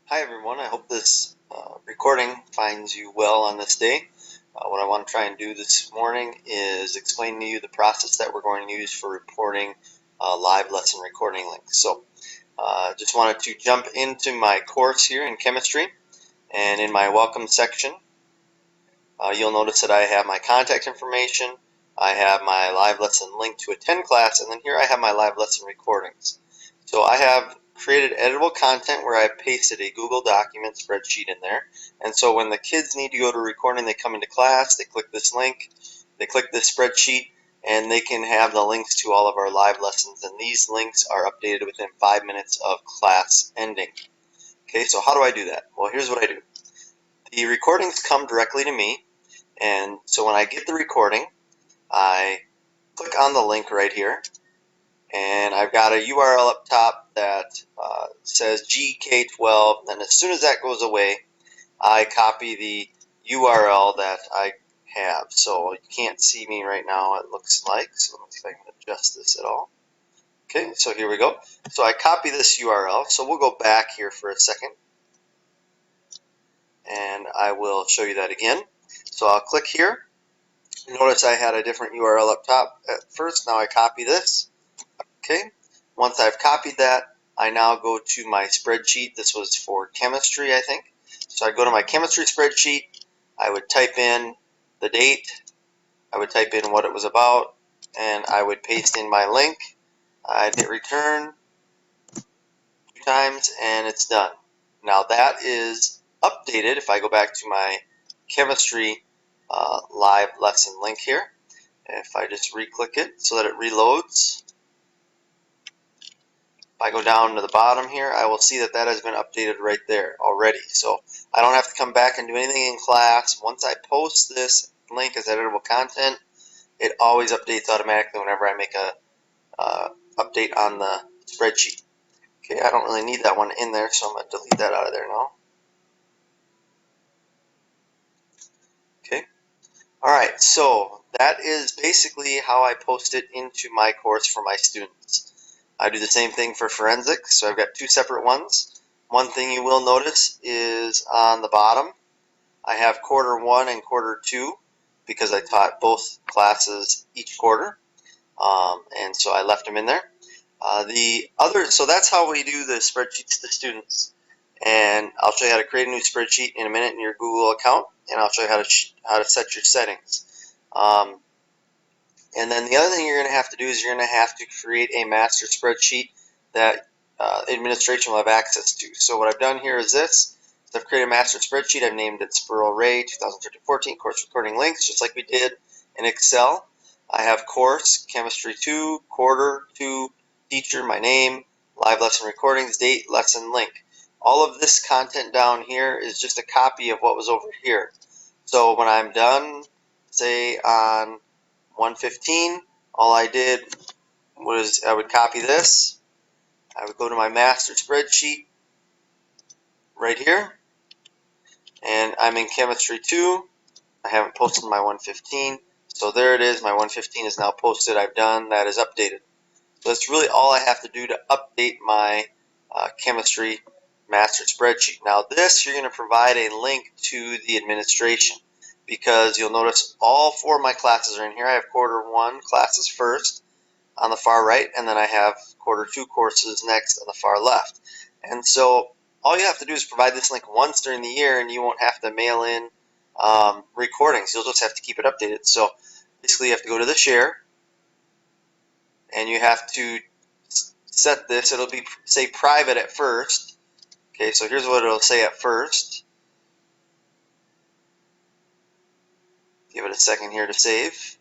Hi everyone, I hope this recording finds you well on this day. What I want to try and do this morning is explain to you the process that we're going to use for reporting live lesson recording links. So just wanted to jump into my course here in chemistry, and in my welcome section you'll notice that I have my contact information, I have my live lesson link to attend class, and then here I have my live lesson recordings. So I have created editable content where I pasted a Google document spreadsheet in there, and so when the kids need to go to recording, they come into class, they click this link, they click this spreadsheet, and they can have the links to all of our live lessons, and these links are updated within 5 minutes of class ending. Okay, so how do I do that? Well, here's what I do. The recordings come directly to me, and so when I get the recording, I click on the link right here, and I've got a URL up top that says GK12. Then as soon as that goes away, I copy the URL that I have. So you can't see me right now, it looks like. So let me see if I can adjust this at all. Okay, so here we go. So I copy this URL. So we'll go back here for a second, and I will show you that again. So I'll click here. Notice I had a different URL up top at first. Now I copy this. Okay, once I've copied that, I now go to my spreadsheet. This was for chemistry, I think. So I go to my chemistry spreadsheet. I would type in the date. I would type in what it was about, and I would paste in my link. I'd hit return 2 times, and it's done. Now that is updated. If I go back to my chemistry live lesson link here, if I just re-click it so that it reloads, if I go down to the bottom here, I will see that that has been updated right there already. So I don't have to come back and do anything in class. Once I post this link as editable content, it always updates automatically whenever I make a update on the spreadsheet. Okay, I don't really need that one in there, so I'm going to delete that out of there now. Okay. Alright, so that is basically how I post it into my course for my students. I do the same thing for forensics, so I've got 2 separate ones. One thing you will notice is on the bottom, I have quarter 1 and quarter 2 because I taught both classes each quarter, and so I left them in there. So that's how we do the spreadsheets to students. And I'll show you how to create a new spreadsheet in a minute in your Google account, and I'll show you how to set your settings. And then the other thing you're going to have to do is you're going to have to create a master spreadsheet that administration will have access to. So what I've done here is this. So I've created a master spreadsheet. I've named it Spurl Ray 2013-14 course recording links, just like we did in Excel. I have course, chemistry 2, quarter 2, teacher, my name, live lesson recordings, date, lesson link. All of this content down here is just a copy of what was over here. So when I'm done, say on 115, all I did was I would copy this. I would go to my master spreadsheet right here, and I'm in chemistry 2. I haven't posted my 115, so there it is. My 115 is now posted. I've done that, is updated. So that's really all I have to do to update my chemistry master spreadsheet. Now this, you're going to provide a link to the administration, because you'll notice all 4 of my classes are in here. I have quarter 1 classes first on the far right, and then I have quarter 2 courses next on the far left. And so all you have to do is provide this link once during the year, and you won't have to mail in recordings. You'll just have to keep it updated. So basically you have to go to the share, and you have to set this. It'll be say private at first. Okay, so here's what it'll say at first. Give it a second here to save.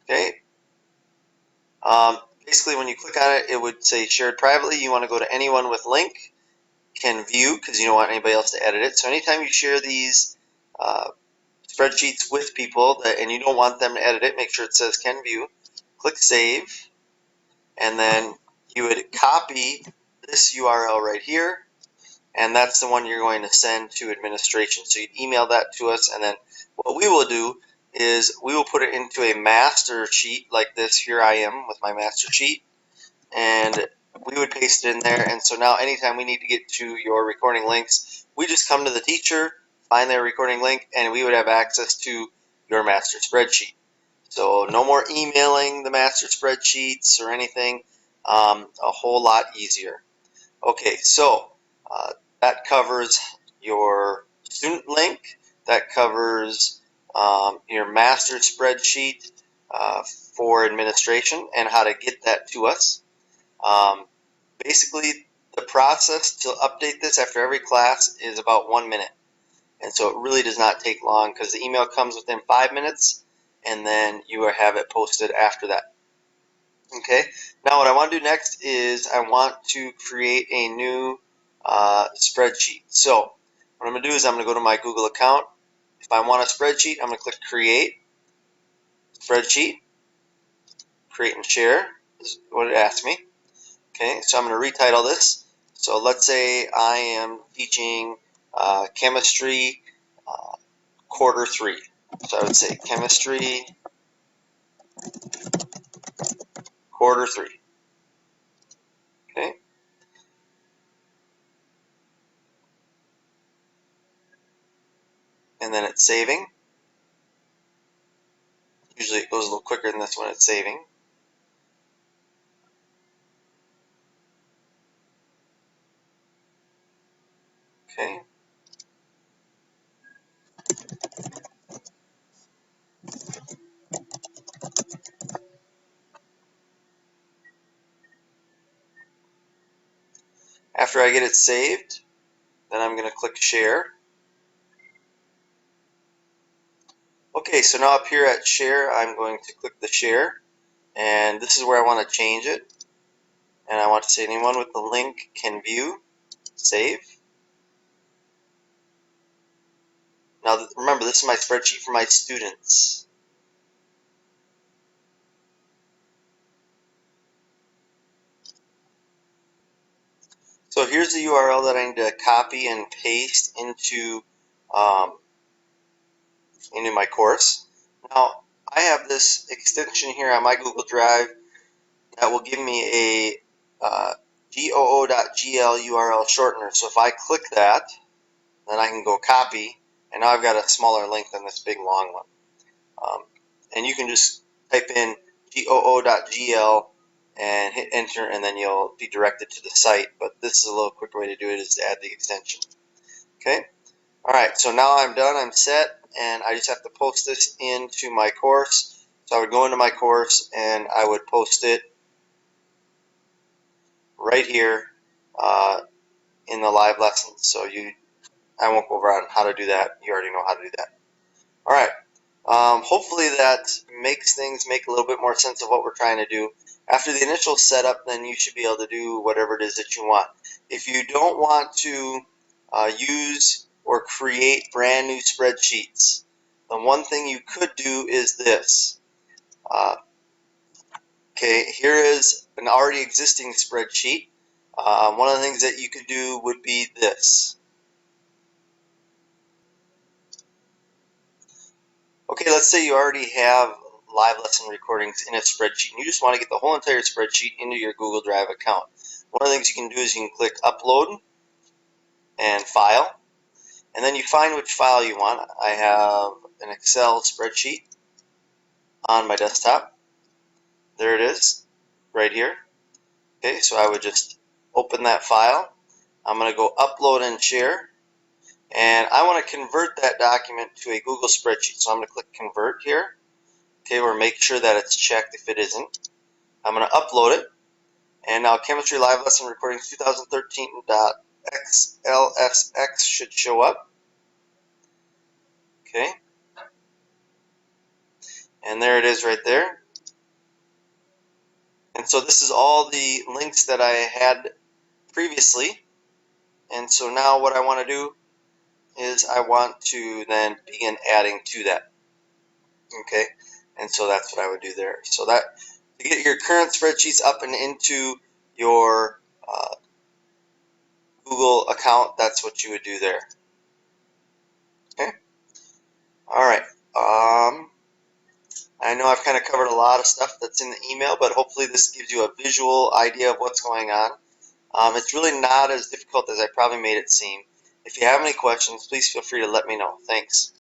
Okay. Basically, when you click on it, it would say shared privately. You want to go to anyone with link, can view, because you don't want anybody else to edit it. So anytime you share these spreadsheets with people and you don't want them to edit it, make sure it says can view. Click save, and then you would copy this URL right here, and that's the one you're going to send to administration. So you email that to us, and then what we will do is we will put it into a master sheet like this. Here I am with my master sheet, and we would paste it in there. And so now anytime we need to get to your recording links, we just come to the teacher, find their recording link, and we would have access to your master spreadsheet. So no more emailing the master spreadsheets or anything. A whole lot easier. Okay, so that covers your student link. That covers your master spreadsheet for administration and how to get that to us. Basically, the process to update this after every class is about 1 minute. And so it really does not take long because the email comes within 5 minutes and then you have it posted after that. Okay, now what I want to do next is I want to create a new spreadsheet. So what I'm going to do is I'm going to go to my Google account. If I want a spreadsheet, I'm going to click Create, Spreadsheet, Create and Share is what it asks me. Okay, so I'm going to retitle this. So let's say I am teaching chemistry quarter 3. So I would say chemistry quarter 3. Okay, and then it's saving. Usually it goes a little quicker than this when it's saving. Okay. After I get it saved, then I'm going to click Share. Okay, so now up here at Share, I'm going to click the Share, and this is where I want to change it. And I want to say anyone with the link can view, save. Now remember, this is my spreadsheet for my students. So here's the URL that I need to copy and paste into my course. Now I have this extension here on my Google Drive that will give me a goo.gl URL shortener. So if I click that, then I can go copy, and now I've got a smaller link than this big long one. And you can just type in goo.gl and hit enter, and then you'll be directed to the site. But this is a little quicker way to do it, is to add the extension. Okay. All right. So now I'm done. I'm set, and I just have to post this into my course. So I would go into my course and I would post it right here in the live lessons. So I won't go over on how to do that. You already know how to do that. All right. Hopefully that makes things make a little bit more sense of what we're trying to do. After the initial setup, then you should be able to do whatever it is that you want. If you don't want to use or create brand new spreadsheets, the one thing you could do is this. Okay, here is an already existing spreadsheet. One of the things that you could do would be this. Okay, let's say you already have live lesson recordings in a spreadsheet, and you just want to get the whole entire spreadsheet into your Google Drive account. One of the things you can do is you can click Upload and File, and then you find which file you want. I have an Excel spreadsheet on my desktop. There it is, right here. Okay, so I would just open that file. I'm going to go Upload and Share, and I want to convert that document to a Google spreadsheet. So I'm going to click Convert here. Okay, or make sure that it's checked if it isn't. I'm going to upload it, and now Chemistry Live Lesson Recordings 2013.xlsx should show up. Okay, and there it is right there. And so this is all the links that I had previously, and so now what I want to do is I want to then begin adding to that. Okay, and so that's what I would do there. So that to get your current spreadsheets up and into your Google account, that's what you would do there. Okay. All right. I know I've kind of covered a lot of stuff that's in the email, but hopefully this gives you a visual idea of what's going on. It's really not as difficult as I probably made it seem. If you have any questions, please feel free to let me know. Thanks.